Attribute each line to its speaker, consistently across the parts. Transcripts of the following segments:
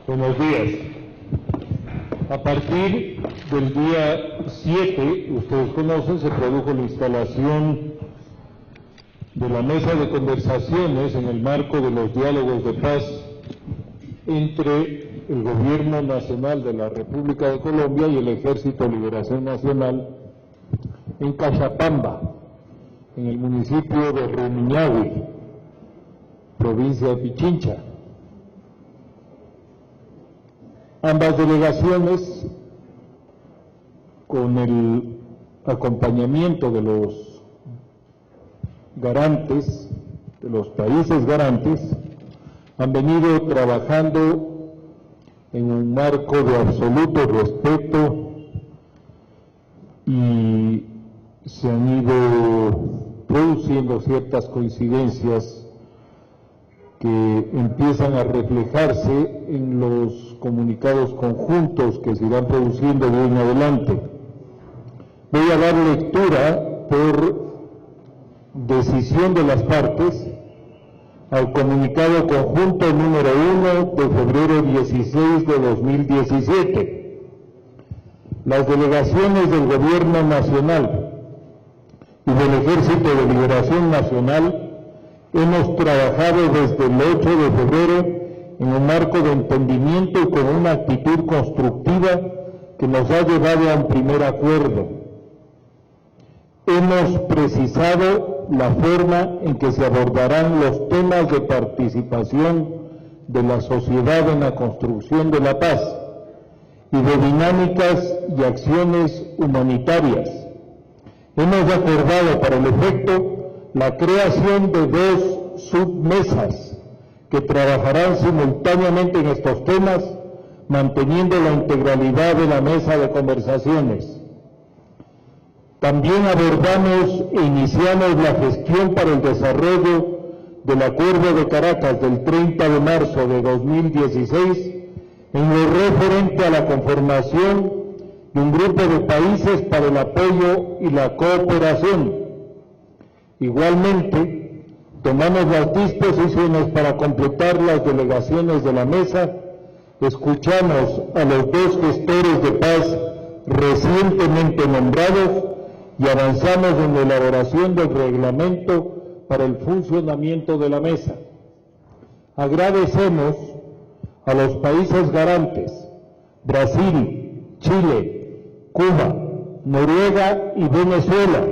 Speaker 1: Buenos días. A partir del día 7, ustedes conocen, se produjo la instalación de la mesa de conversaciones en el marco de los diálogos de paz entre el Gobierno Nacional de la República de Colombia y el Ejército de Liberación Nacional en Cachapamba, en el municipio de Rumiñahui, provincia de Pichincha. Ambas delegaciones, con el acompañamiento de los garantes, de los países garantes, han venido trabajando en un marco de absoluto respeto y se han ido produciendo ciertas coincidencias que empiezan a reflejarse en los comunicados conjuntos que se irán produciendo de hoy en adelante. Voy a dar lectura por decisión de las partes al comunicado conjunto número 1 de febrero 16 de 2017. Las delegaciones del Gobierno Nacional y del Ejército de Liberación Nacional hemos trabajado desde el 8 de febrero en un marco de entendimiento y con una actitud constructiva que nos ha llevado a un primer acuerdo. Hemos precisado la forma en que se abordarán los temas de participación de la sociedad en la construcción de la paz y de dinámicas y acciones humanitarias. Hemos acordado para el efecto la creación de 2 submesas que trabajarán simultáneamente en estos temas, manteniendo la integralidad de la mesa de conversaciones. También abordamos e iniciamos la gestión para el desarrollo del Acuerdo de Caracas del 30 de marzo de 2016 en lo referente a la conformación de un grupo de países para el apoyo y la cooperación. Igualmente, tomamos las disposiciones para completar las delegaciones de la mesa, escuchamos a los 2 gestores de paz recientemente nombrados y avanzamos en la elaboración del reglamento para el funcionamiento de la mesa. Agradecemos a los países garantes, Brasil, Chile, Cuba, Noruega y Venezuela,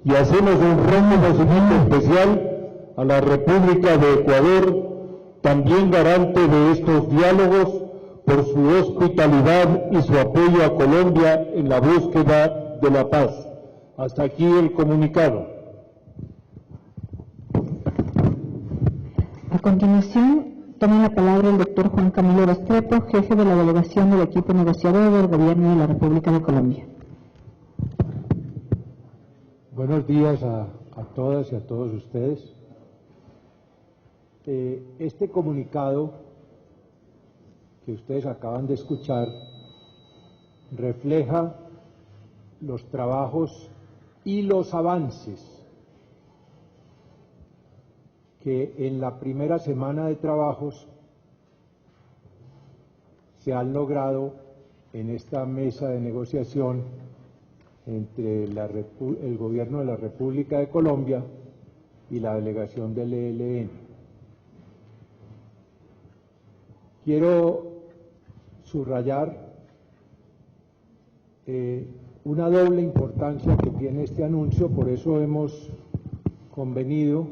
Speaker 1: y hacemos un reconocimiento especial a la República de Ecuador, también garante de estos diálogos, por su hospitalidad y su apoyo a Colombia en la búsqueda de la paz. Hasta aquí el comunicado.
Speaker 2: A continuación, toma la palabra el doctor Juan Camilo Restrepo, jefe de la delegación del equipo negociador del Gobierno de la República de Colombia.
Speaker 3: Buenos días a todas y a todos ustedes. Este comunicado que ustedes acaban de escuchar refleja los trabajos y los avances que en la primera semana de trabajos se han logrado en esta mesa de negociación entre el Gobierno de la República de Colombia y la delegación del ELN. Quiero subrayar una doble importancia que tiene este anuncio, por eso hemos convenido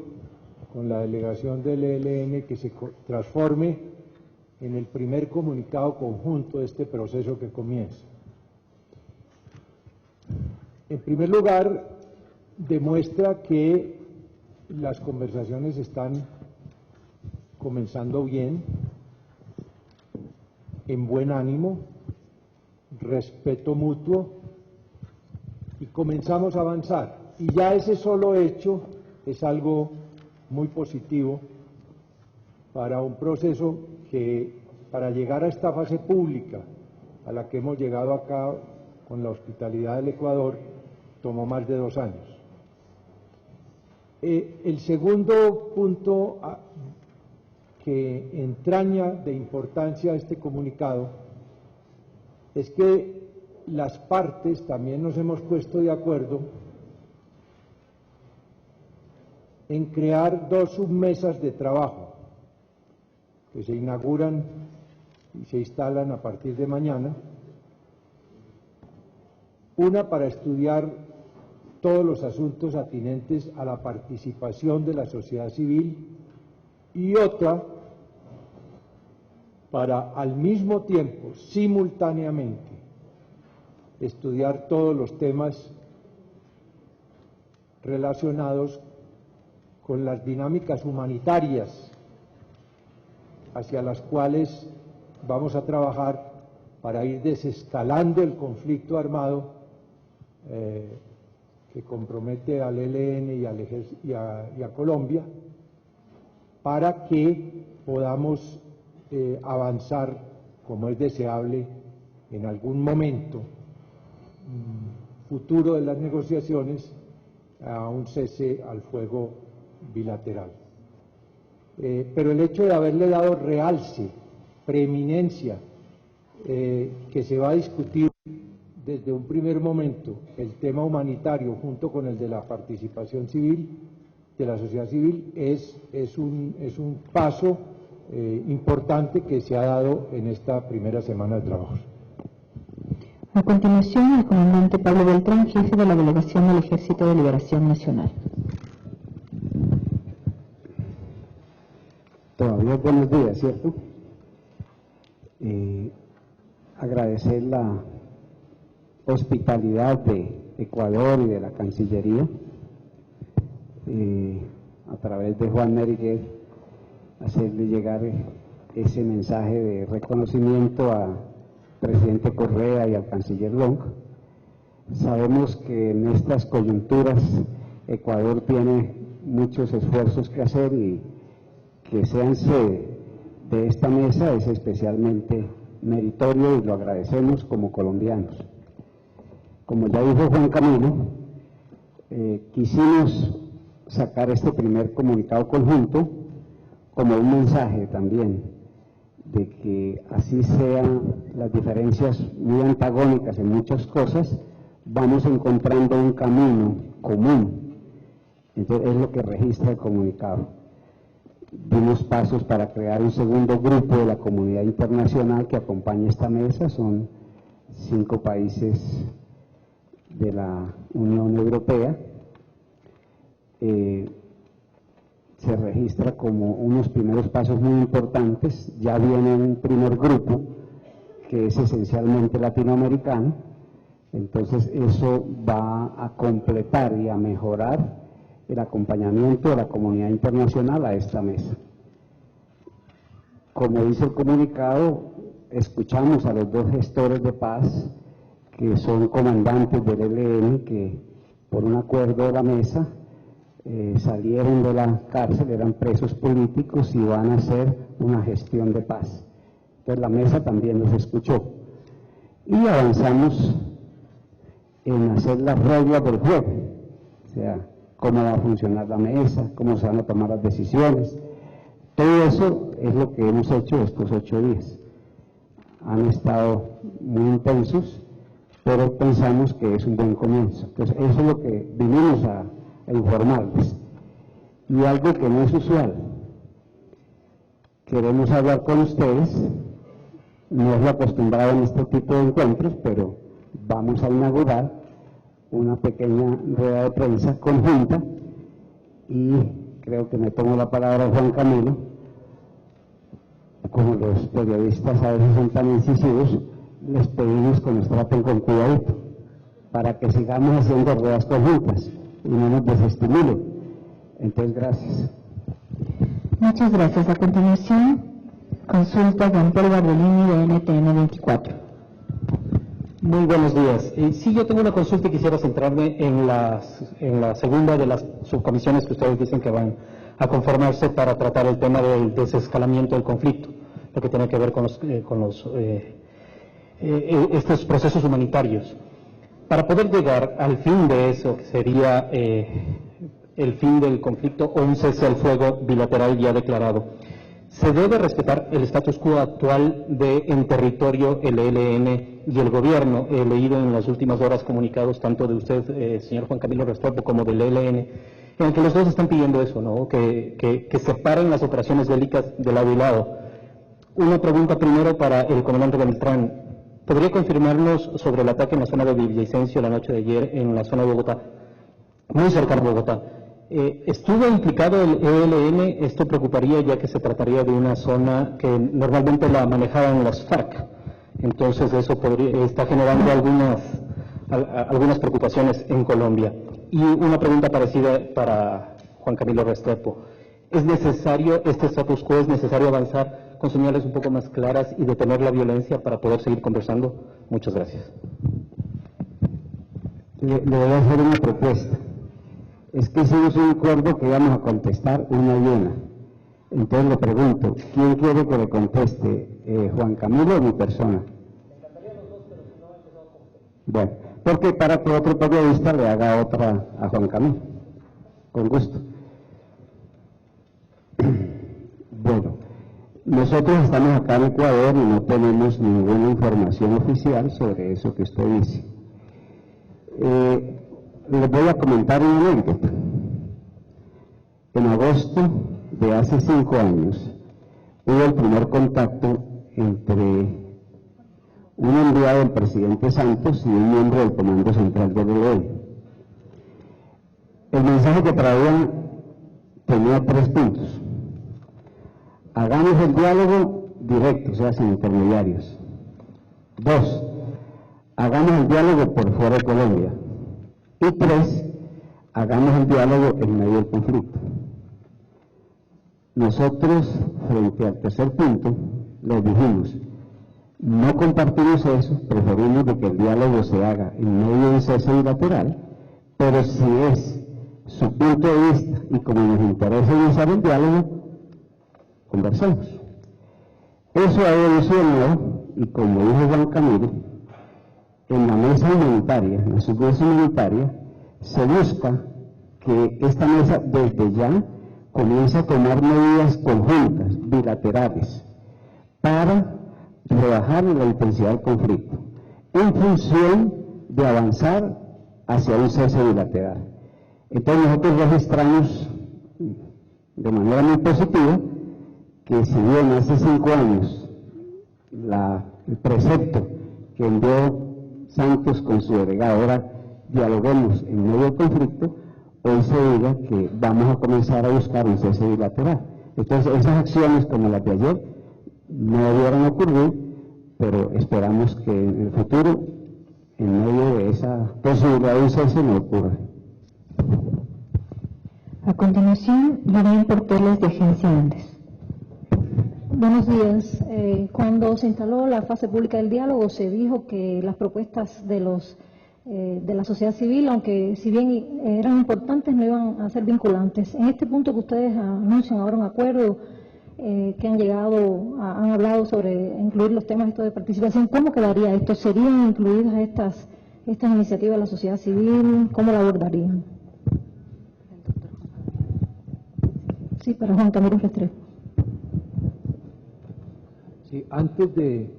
Speaker 3: con la delegación del ELN que se transforme en el primer comunicado conjunto de este proceso que comienza. En primer lugar, demuestra que las conversaciones están comenzando bien, en buen ánimo, respeto mutuo, y comenzamos a avanzar. Y ya ese solo hecho es algo muy positivo para un proceso que, para llegar a esta fase pública a la que hemos llegado acá con la hospitalidad del Ecuador, tomó más de 2 años. El segundo punto que entraña de importancia este comunicado es que las partes también nos hemos puesto de acuerdo en crear 2 submesas de trabajo que se inauguran y se instalan a partir de mañana. Una para estudiar todos los asuntos atinentes a la participación de la sociedad civil y otra para al mismo tiempo, simultáneamente, estudiar todos los temas relacionados con las dinámicas humanitarias hacia las cuales vamos a trabajar para ir desescalando el conflicto armado que compromete al ELN y a Colombia, para que podamos avanzar, como es deseable, en algún momento futuro de las negociaciones a un cese al fuego bilateral. Pero el hecho de haberle dado realce, preeminencia, que se va a discutir desde un primer momento el tema humanitario junto con el de la participación civil, de la sociedad civil, es un paso importante que se ha dado en esta primera semana de trabajos.
Speaker 2: A continuación, el comandante Pablo Beltrán, jefe de la Delegación del Ejército de Liberación Nacional.
Speaker 4: Todavía buenos días, ¿cierto? Agradecer la hospitalidad de Ecuador y de la Cancillería, a través de Juan Meriguer, hacerle llegar ese mensaje de reconocimiento al presidente Correa y al canciller Long. Sabemos que en estas coyunturas Ecuador tiene muchos esfuerzos que hacer y que sean sede de esta mesa es especialmente meritorio y lo agradecemos como colombianos. Como ya dijo Juan Camilo, quisimos sacar este primer comunicado conjunto como un mensaje también de que así sean las diferencias muy antagónicas en muchas cosas, vamos encontrando un camino común. Entonces es lo que registra el comunicado. Dimos pasos para crear un segundo grupo de la comunidad internacional que acompaña esta mesa, son 5 países de la Unión Europea. Se registra como unos primeros pasos muy importantes. Ya viene un primer grupo que es esencialmente latinoamericano, entonces eso va a completar y a mejorar el acompañamiento de la comunidad internacional a esta mesa. Como dice el comunicado, escuchamos a los 2 gestores de paz que son comandantes del ELN que por un acuerdo de la mesa salieron de la cárcel, eran presos políticos y van a hacer una gestión de paz. Entonces la mesa también los escuchó y avanzamos en hacer las reglas del juego, o sea, cómo va a funcionar la mesa, cómo se van a tomar las decisiones. Todo eso es lo que hemos hecho estos 8 días. Han estado muy intensos, pero pensamos que es un buen comienzo. Entonces eso es lo que vinimos a informarles. Y algo que no es usual, queremos hablar con ustedes, no es lo acostumbrado en este tipo de encuentros, pero vamos a inaugurar una pequeña rueda de prensa conjunta y creo que me tomo la palabra Juan Camilo. Como los periodistas a veces son tan incisivos, les pedimos que nos traten con cuidadito para que sigamos haciendo ruedas conjuntas y no nos desestimulen. Entonces, gracias.
Speaker 2: Muchas gracias. A continuación, consulta de Amparo Bardolini de NTN 24.
Speaker 5: Muy buenos días. Sí, yo tengo una consulta y quisiera centrarme en la segunda de las subcomisiones que ustedes dicen que van a conformarse para tratar el tema del desescalamiento del conflicto, lo que tiene que ver con estos procesos humanitarios. Para poder llegar al fin de eso, que sería el fin del conflicto o un cese al fuego bilateral ya declarado, ¿Se debe respetar el status quo actual en territorio el ELN y el gobierno? He leído en las últimas horas comunicados tanto de usted, señor Juan Camilo Restrepo, como del ELN, en el que los dos están pidiendo eso, ¿no? Que separen las operaciones bélicas de lado y lado. Una pregunta primero para el comandante Beltrán. ¿Podría confirmarnos sobre el ataque en la zona de Villavicencio la noche de ayer en la zona de Bogotá, muy cerca de Bogotá? ¿Estuvo implicado el ELN? Esto preocuparía, ya que se trataría de una zona que normalmente la manejaban las FARC. Entonces eso está generando algunas preocupaciones en Colombia. Y una pregunta parecida para Juan Camilo Restrepo. ¿Es necesario este status quo? ¿Es necesario avanzar con señales un poco más claras y detener la violencia para poder seguir conversando? Muchas gracias.
Speaker 4: Le voy a hacer una propuesta. Es que hicimos un acuerdo que íbamos a contestar una y una. Entonces le pregunto, ¿quién quiere que le conteste? ¿Juan Camilo o mi persona? Bueno, porque para que otro periodista le haga otra a Juan Camilo. Con gusto. Bueno, nosotros estamos acá en Ecuador y no tenemos ninguna información oficial sobre eso que usted dice. Les voy a comentar una anécdota. En agosto de hace 5 años hubo el primer contacto entre un enviado del presidente Santos y un miembro del Comando Central del ELN. El mensaje que traían tenía 3 puntos. Hagamos el diálogo directo, o sea, sin intermediarios. 2, hagamos el diálogo por fuera de Colombia. Y 3, hagamos el diálogo en medio del conflicto. Nosotros, frente al tercer punto, les dijimos, no compartimos eso, preferimos de que el diálogo se haga en medio de un cese bilateral, pero si es su punto de vista y como nos interesa iniciar el diálogo, conversemos. Eso ha evolucionado y como dijo Juan Camilo, en la mesa humanitaria, en la submesa humanitaria, se busca que esta mesa desde ya comience a tomar medidas conjuntas, bilaterales, para rebajar la intensidad del conflicto, en función de avanzar hacia un cese bilateral. Entonces nosotros registramos de manera muy positiva que si bien hace 5 años el precepto que envió Santos con su delegado era dialoguemos en medio del conflicto, hoy se diga que vamos a comenzar a buscar un cese bilateral. Entonces esas acciones como las de ayer no debieran ocurrir, pero esperamos que en el futuro, en medio de esa posibilidad de un cese, no ocurra.
Speaker 2: A continuación, Marian Porteles, de Agencia Andes.
Speaker 6: Buenos días. Cuando se instaló la fase pública del diálogo, se dijo que las propuestas de la sociedad civil, aunque si bien eran importantes, no iban a ser vinculantes. En este punto que ustedes anuncian ahora un acuerdo, que han hablado sobre incluir los temas estos de participación, ¿cómo quedaría esto? ¿Serían incluidas estas iniciativas de la sociedad civil? ¿Cómo la abordarían? Sí, para Juan Camilo Restrepo.
Speaker 3: Sí, antes de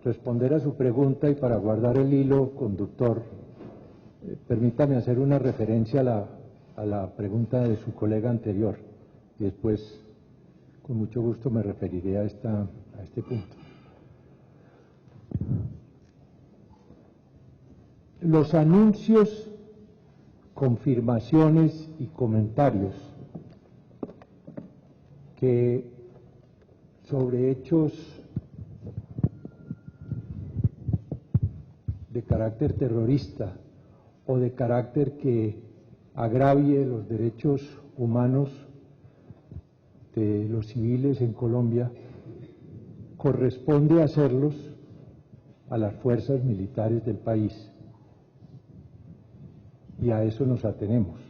Speaker 3: responder a su pregunta y para guardar el hilo conductor, permítame hacer una referencia a la pregunta de su colega anterior y después con mucho gusto me referiré a este punto. Los anuncios, confirmaciones y comentarios que sobre hechos de carácter terrorista o de carácter que agravie los derechos humanos de los civiles en Colombia, corresponde hacerlos a las fuerzas militares del país y a eso nos atenemos.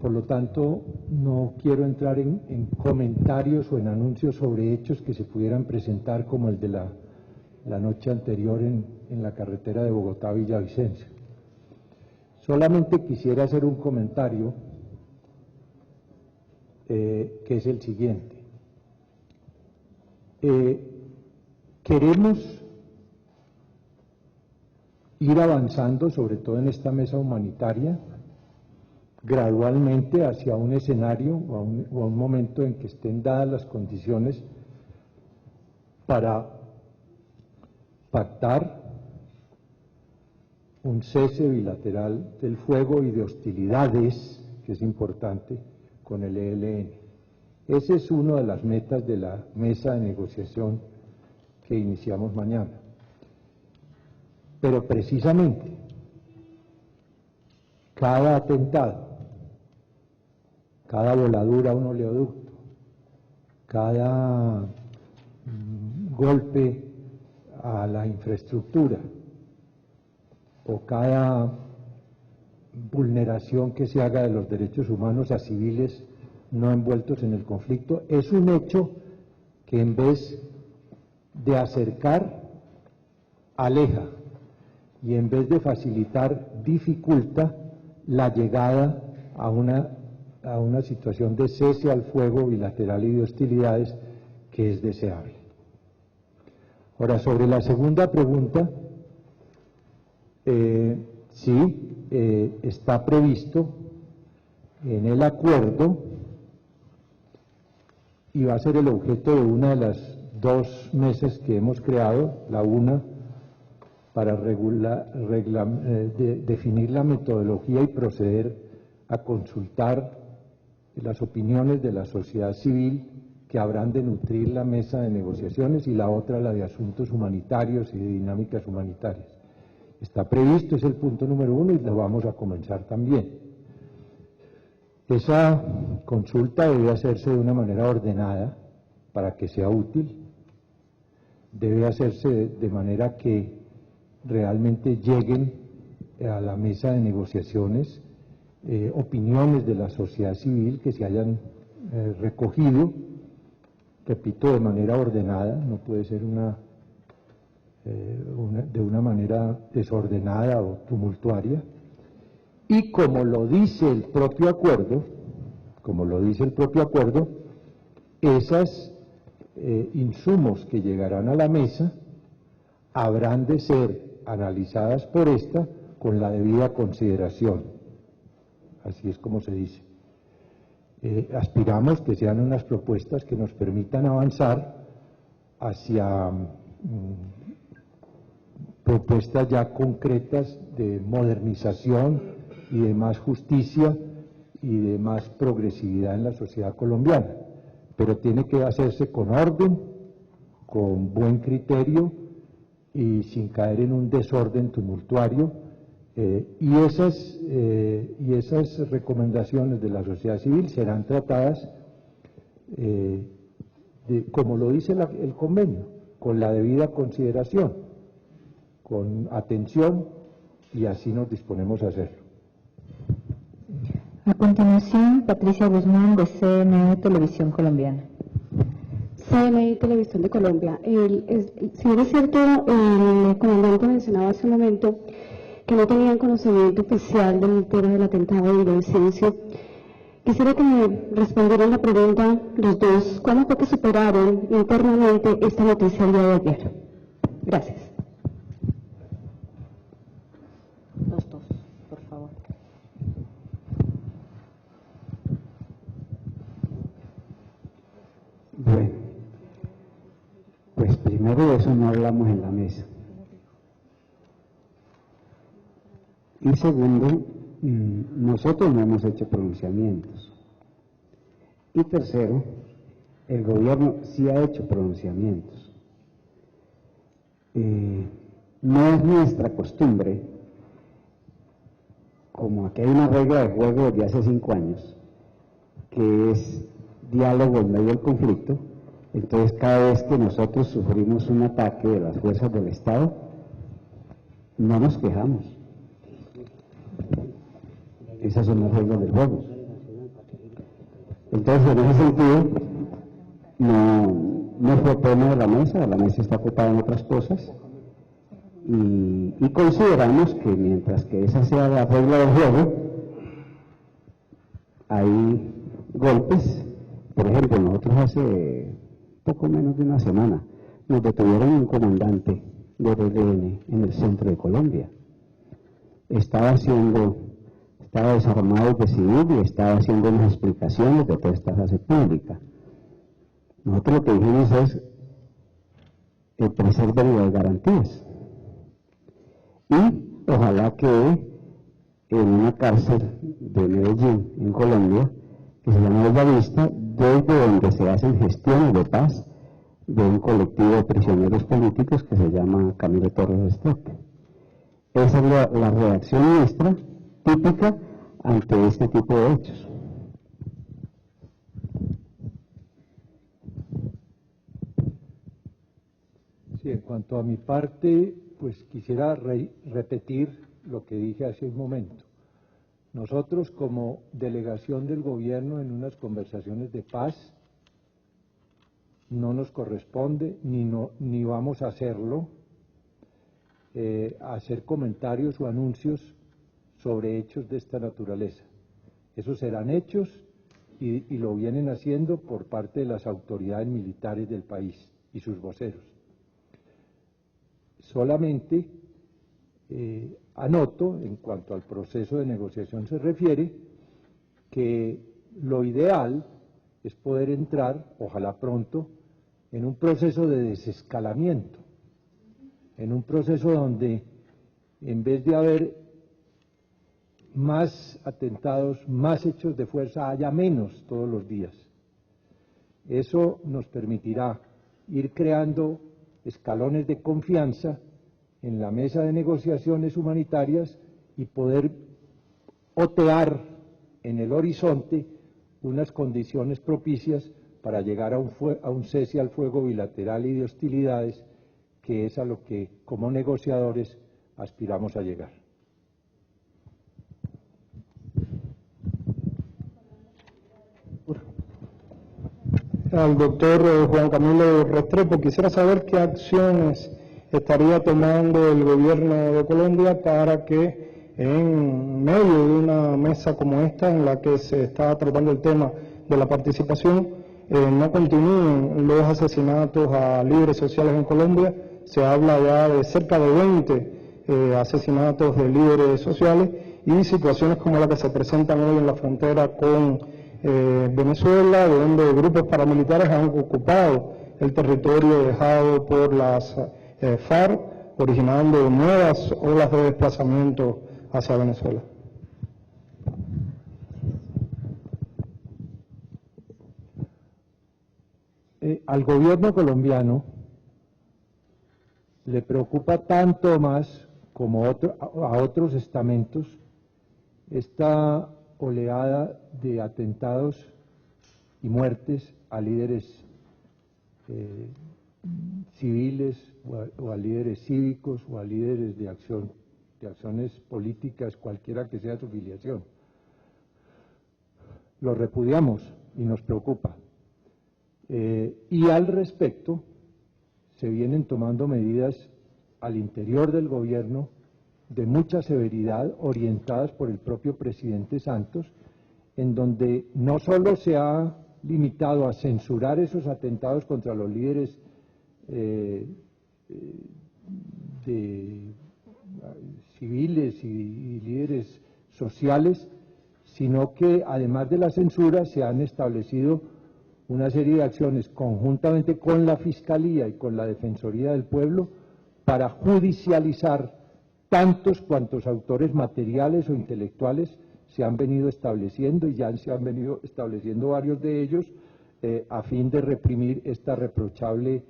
Speaker 3: Por lo tanto, no quiero entrar en comentarios o en anuncios sobre hechos que se pudieran presentar como el de la noche anterior en la carretera de Bogotá a Villavicencio. Solamente quisiera hacer un comentario que es el siguiente. Queremos ir avanzando, sobre todo en esta mesa humanitaria, gradualmente hacia un escenario o a un momento en que estén dadas las condiciones para pactar un cese bilateral del fuego y de hostilidades, que es importante, con el ELN. Esa es una de las metas de la mesa de negociación que iniciamos mañana. Pero precisamente, cada atentado, cada voladura a un oleoducto, cada golpe a la infraestructura o cada vulneración que se haga de los derechos humanos a civiles no envueltos en el conflicto, es un hecho que en vez de acercar, aleja, y en vez de facilitar, dificulta la llegada a una situación de cese al fuego bilateral y de hostilidades que es deseable. Ahora, sobre la segunda pregunta, sí, está previsto en el acuerdo y va a ser el objeto de una de las dos mesas que hemos creado, la una para definir la metodología y proceder a consultar las opiniones de la sociedad civil que habrán de nutrir la mesa de negociaciones, y la otra la de asuntos humanitarios y de dinámicas humanitarias. Está previsto, es el punto número 1 y lo vamos a comenzar también. Esa consulta debe hacerse de una manera ordenada para que sea útil, debe hacerse de manera que realmente lleguen a la mesa de negociaciones opiniones de la sociedad civil que se hayan recogido, repito, de manera ordenada, no puede ser de una manera desordenada o tumultuaria, y como lo dice el propio acuerdo, esos insumos que llegarán a la mesa habrán de ser analizadas por esta con la debida consideración. Así es como se dice. Aspiramos que sean unas propuestas que nos permitan avanzar hacia propuestas ya concretas de modernización y de más justicia y de más progresividad en la sociedad colombiana, pero tiene que hacerse con orden, con buen criterio y sin caer en un desorden tumultuario, y esas recomendaciones de la sociedad civil serán tratadas, como lo dice el convenio, con la debida consideración, con atención, y así nos disponemos a hacerlo.
Speaker 2: A continuación, Patricia Guzmán, de CNE Televisión Colombiana.
Speaker 7: CNI Televisión de Colombia. Si bien es cierto, el comandante mencionaba hace un momento que no tenían conocimiento oficial del tema del atentado de Villavicencio, quisiera que me respondieran la pregunta los dos: ¿cómo fue que superaron internamente esta noticia el día de ayer? Gracias.
Speaker 2: Los dos, por favor.
Speaker 4: Bueno, pues primero de eso no hablamos en la mesa. Y segundo, nosotros no hemos hecho pronunciamientos. Y tercero, el gobierno sí ha hecho pronunciamientos. No es nuestra costumbre, como aquí hay una regla de juego desde hace 5 años, que es diálogo en medio del conflicto. Entonces, cada vez que nosotros sufrimos un ataque de las fuerzas del Estado, no nos quejamos. Esas son las reglas del juego. Entonces, en ese sentido, no fue tema de la mesa está ocupada en otras cosas, y consideramos que mientras que esa sea la regla del juego, hay golpes Por ejemplo, nosotros hace poco menos de una semana nos detuvieron un comandante del ELN en el centro de Colombia. Estaba desarmado de civil y estaba haciendo unas explicaciones de toda esta fase pública. Nosotros lo que dijimos es preserven las garantías. Y ojalá que en una cárcel de Medellín, en Colombia, que se llama Bellavista, desde donde se hacen gestiones de paz de un colectivo de prisioneros políticos que se llama Camilo Torres Restrepo. Esa es la reacción nuestra típica ante este tipo de hechos.
Speaker 3: Sí, en cuanto a mi parte, pues quisiera repetir lo que dije hace un momento. Nosotros, como delegación del gobierno en unas conversaciones de paz, no nos corresponde ni vamos a hacerlo, hacer comentarios o anuncios sobre hechos de esta naturaleza. Esos serán hechos y lo vienen haciendo por parte de las autoridades militares del país y sus voceros. Solamente anoto, en cuanto al proceso de negociación se refiere, que lo ideal es poder entrar, ojalá pronto, en un proceso de desescalamiento, en un proceso donde en vez de haber más atentados, más hechos de fuerza, haya menos todos los días. Eso nos permitirá ir creando escalones de confianza en la mesa de negociaciones humanitarias y poder otear en el horizonte unas condiciones propicias para llegar a un cese al fuego bilateral y de hostilidades, que es a lo que como negociadores aspiramos a llegar.
Speaker 8: Al doctor Juan Camilo Restrepo, quisiera saber qué acciones estaría tomando el gobierno de Colombia para que en medio de una mesa como esta, en la que se está tratando el tema de la participación, no continúen los asesinatos a líderes sociales en Colombia. Se habla ya de cerca de 20 asesinatos de líderes sociales y situaciones como la que se presentan hoy en la frontera con Venezuela, donde grupos paramilitares han ocupado el territorio dejado por las FARC, originando nuevas olas de desplazamiento hacia Venezuela.
Speaker 3: Al gobierno colombiano le preocupa tanto más como a otros estamentos esta oleada de atentados y muertes a líderes civiles o a líderes cívicos o a líderes de acciones políticas, cualquiera que sea su filiación. Lo repudiamos y nos preocupa. Y al respecto se vienen tomando medidas al interior del gobierno de mucha severidad, orientadas por el propio presidente Santos, en donde no solo se ha limitado a censurar esos atentados contra los líderes civiles y líderes sociales, sino que además de la censura se han establecido una serie de acciones conjuntamente con la Fiscalía y con la Defensoría del Pueblo para judicializar tantos cuantos autores materiales o intelectuales se han venido estableciendo, y ya se han venido estableciendo varios de ellos, a fin de reprimir esta reprochable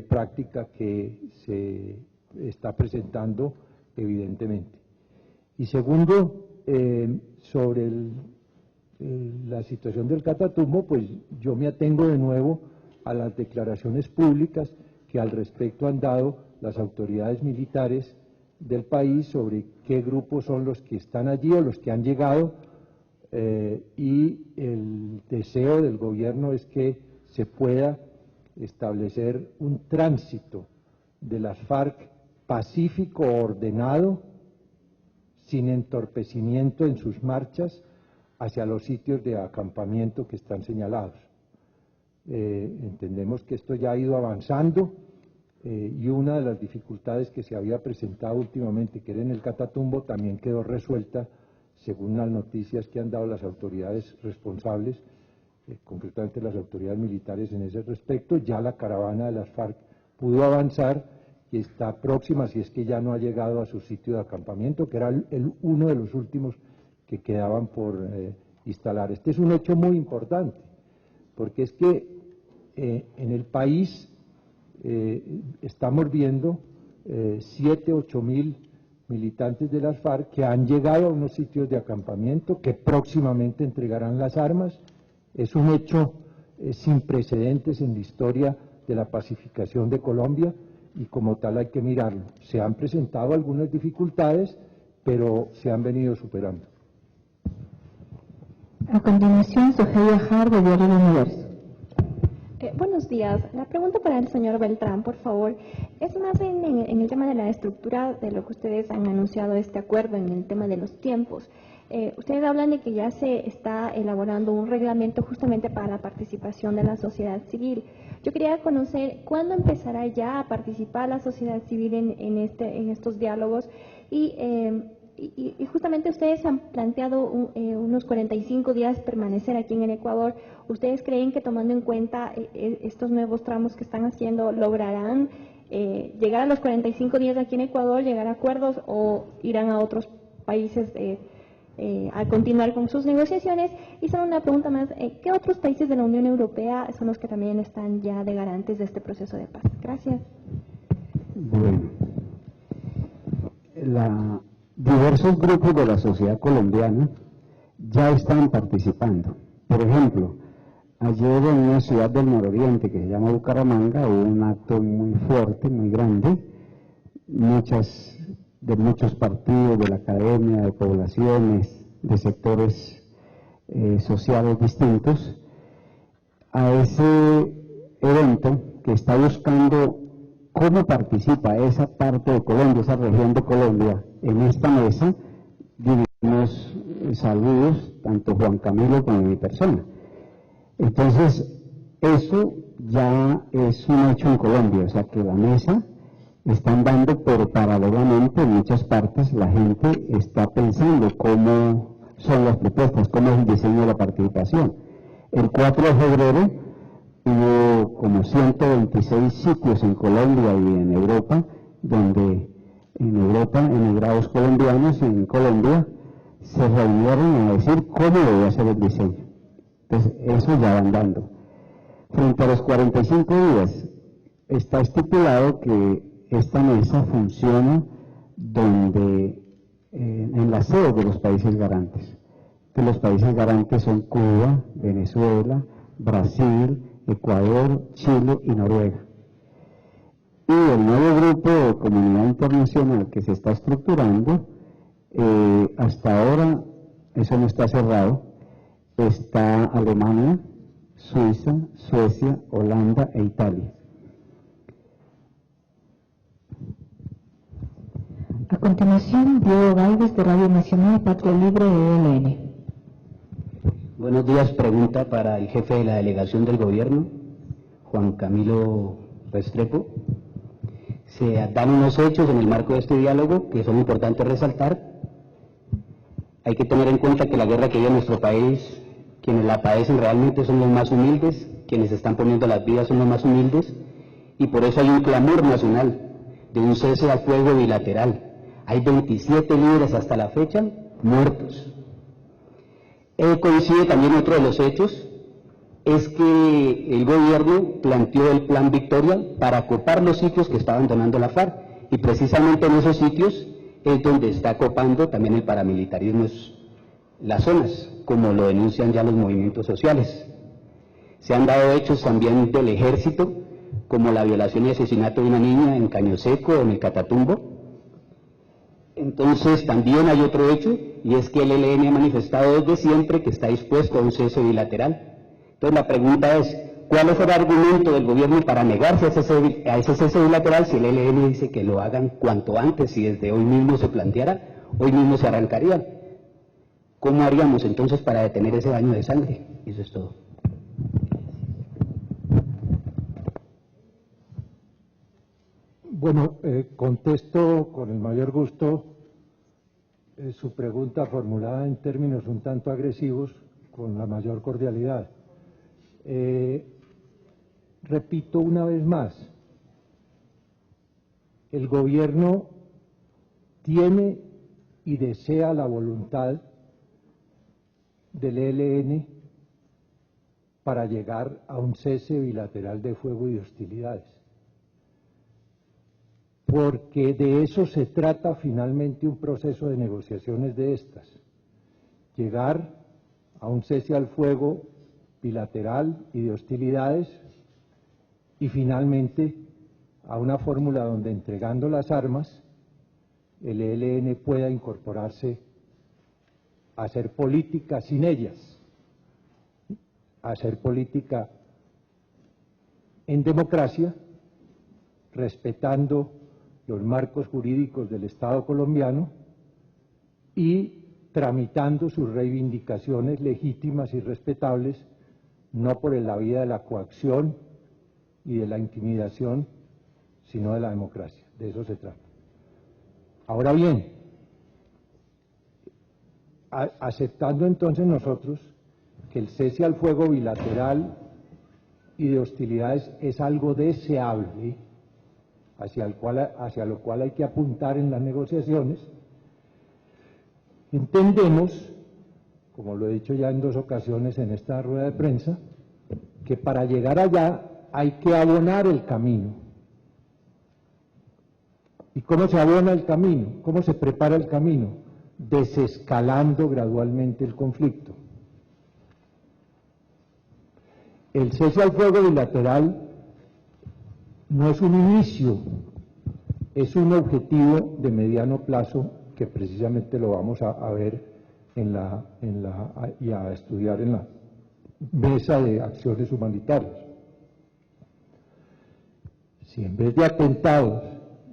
Speaker 3: práctica que se está presentando evidentemente. Y segundo, sobre la situación del Catatumbo, pues yo me atengo de nuevo a las declaraciones públicas que al respecto han dado las autoridades militares del país sobre qué grupos son los que están allí o los que han llegado, y el deseo del gobierno es que se pueda establecer un tránsito de las FARC pacífico, ordenado, sin entorpecimiento en sus marchas hacia los sitios de acampamiento que están señalados. Entendemos que esto ya ha ido avanzando y una de las dificultades que se había presentado últimamente, que era en el Catatumbo, también quedó resuelta según las noticias que han dado las autoridades responsables, concretamente las autoridades militares en ese respecto. Ya la caravana de las FARC pudo avanzar y está próxima, si es que ya no ha llegado a su sitio de acampamento, que era uno de los últimos que quedaban por instalar. Este es un hecho muy importante, porque es que en el país estamos viendo 7, 8 mil militantes de las FARC que han llegado a unos sitios de acampamento, que próximamente entregarán las armas. Es un hecho sin precedentes en la historia de la pacificación de Colombia y como tal hay que mirarlo. Se han presentado algunas dificultades, pero se han venido superando.
Speaker 2: A continuación, Soheya Har, de Diario El Universo.
Speaker 9: Buenos días. La pregunta para el señor Beltrán, por favor, es más en el tema de la estructura de lo que ustedes han anunciado este acuerdo, en el tema de los tiempos. Ustedes hablan de que ya se está elaborando un reglamento justamente para la participación de la sociedad civil. Yo quería conocer cuándo empezará ya a participar la sociedad civil en estos diálogos y justamente ustedes han planteado unos 45 días permanecer aquí en el Ecuador. ¿Ustedes creen que tomando en cuenta estos nuevos tramos que están haciendo lograrán llegar a los 45 días aquí en Ecuador, llegar a acuerdos o irán a otros países a continuar con sus negociaciones? Y solo una pregunta más, ¿qué otros países de la Unión Europea son los que también están ya de garantes de este proceso de paz? Gracias.
Speaker 4: Bueno, diversos grupos de la sociedad colombiana ya están participando. Por ejemplo, ayer en una ciudad del nororiente que se llama Bucaramanga hubo un acto muy fuerte, muy grande, de muchos partidos, de la academia, de poblaciones, de sectores sociales distintos, a ese evento que está buscando cómo participa esa parte de Colombia, esa región de Colombia, en esta mesa. Dividimos saludos, tanto Juan Camilo como mi persona. Entonces, eso ya es un hecho en Colombia, o sea que la mesa están dando, pero paralelamente en muchas partes la gente está pensando cómo son las propuestas, cómo es el diseño de la participación. El 4 de febrero hubo como 126 sitios en Colombia y en Europa, donde en Europa emigrados colombianos en Colombia se reunieron a decir cómo debe ser el diseño. Entonces, eso ya van dando. Frente a los 45 días, está estipulado que esta mesa funciona en las sedes de los países garantes. Que los países garantes son Cuba, Venezuela, Brasil, Ecuador, Chile y Noruega. Y el nuevo grupo de comunidad internacional que se está estructurando, hasta ahora eso no está cerrado, está Alemania, Suiza, Suecia, Holanda e Italia.
Speaker 2: A continuación, Diego Galvez, de Radio Nacional Patria Libre de ELN.
Speaker 10: Buenos días. Pregunta para el jefe de la delegación del gobierno, Juan Camilo Restrepo. Se dan unos hechos en el marco de este diálogo que son importantes resaltar. Hay que tener en cuenta que la guerra que vive en nuestro país, quienes la padecen realmente son los más humildes, quienes están poniendo las vidas son los más humildes, y por eso hay un clamor nacional de un cese al fuego bilateral. Hay 27 líderes hasta la fecha muertos. Coincide también otro de los hechos, es que el gobierno planteó el Plan Victoria para acopar los sitios que está abandonando la FARC, y precisamente en esos sitios es donde está acopando también el paramilitarismo las zonas, como lo denuncian ya los movimientos sociales. Se han dado hechos también del ejército, como la violación y asesinato de una niña en Caño Seco, en el Catatumbo. Entonces también hay otro hecho, y es que el ELN ha manifestado desde siempre que está dispuesto a un cese bilateral. Entonces la pregunta es, ¿cuál es el argumento del gobierno para negarse a ese cese bilateral si el ELN dice que lo hagan cuanto antes, si desde hoy mismo se planteara, hoy mismo se arrancaría? ¿Cómo haríamos entonces para detener ese baño de sangre? Eso es todo.
Speaker 3: Bueno, contesto con el mayor gusto su pregunta formulada en términos un tanto agresivos con la mayor cordialidad. Repito una vez más, el gobierno tiene y desea la voluntad del ELN para llegar a un cese bilateral de fuego y de hostilidades. Porque de eso se trata finalmente un proceso de negociaciones de estas. Llegar a un cese al fuego bilateral y de hostilidades y finalmente a una fórmula donde entregando las armas el ELN pueda incorporarse a hacer política sin ellas, a hacer política en democracia, respetando los marcos jurídicos del Estado colombiano y tramitando sus reivindicaciones legítimas y respetables, no por la vía de la coacción y de la intimidación, sino de la democracia. De eso se trata. Ahora bien, aceptando entonces nosotros que el cese al fuego bilateral y de hostilidades es algo deseable, hacia lo cual hay que apuntar en las negociaciones, entendemos, como lo he dicho ya en 2 ocasiones en esta rueda de prensa, que para llegar allá hay que abonar el camino. ¿Y cómo se abona el camino? ¿Cómo se prepara el camino? Desescalando gradualmente el conflicto. El cese al fuego bilateral no es un inicio, es un objetivo de mediano plazo que precisamente lo vamos a ver y a estudiar en la mesa de acciones humanitarias. Si en vez de atentados,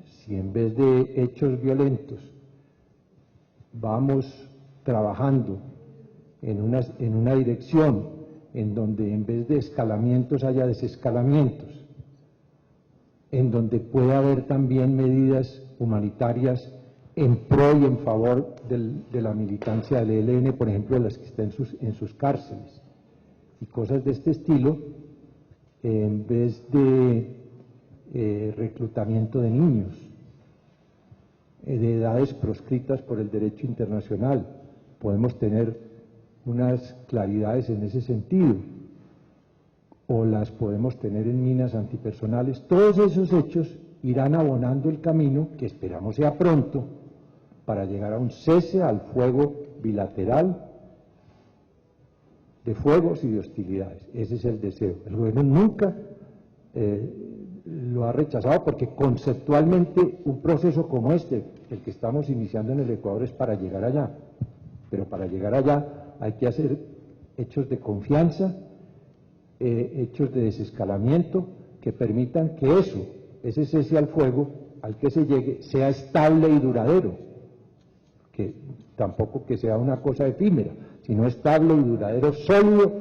Speaker 3: si en vez de hechos violentos vamos trabajando en una dirección en donde en vez de escalamientos haya desescalamientos, en donde pueda haber también medidas humanitarias en pro y en favor de la militancia del ELN, por ejemplo, de las que están en sus cárceles, y cosas de este estilo, en vez de reclutamiento de niños, de edades proscritas por el derecho internacional. Podemos tener unas claridades en ese sentido, o las podemos tener en minas antipersonales. Todos esos hechos irán abonando el camino, que esperamos sea pronto, para llegar a un cese al fuego bilateral de fuegos y de hostilidades. Ese es el deseo. El gobierno nunca lo ha rechazado, porque conceptualmente un proceso como este, el que estamos iniciando en el Ecuador, es para llegar allá. Pero para llegar allá hay que hacer hechos de confianza, hechos de desescalamiento, que permitan que ese cese al fuego al que se llegue sea estable y duradero, que tampoco que sea una cosa efímera, sino estable y duradero, sólido,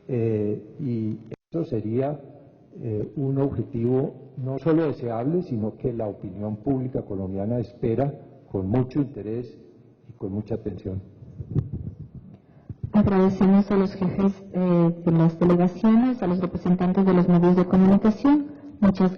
Speaker 3: y eso sería un objetivo no solo deseable, sino que la opinión pública colombiana espera con mucho interés y con mucha atención.
Speaker 2: Agradecemos a los jefes de las delegaciones, a los representantes de los medios de comunicación. Muchas gracias.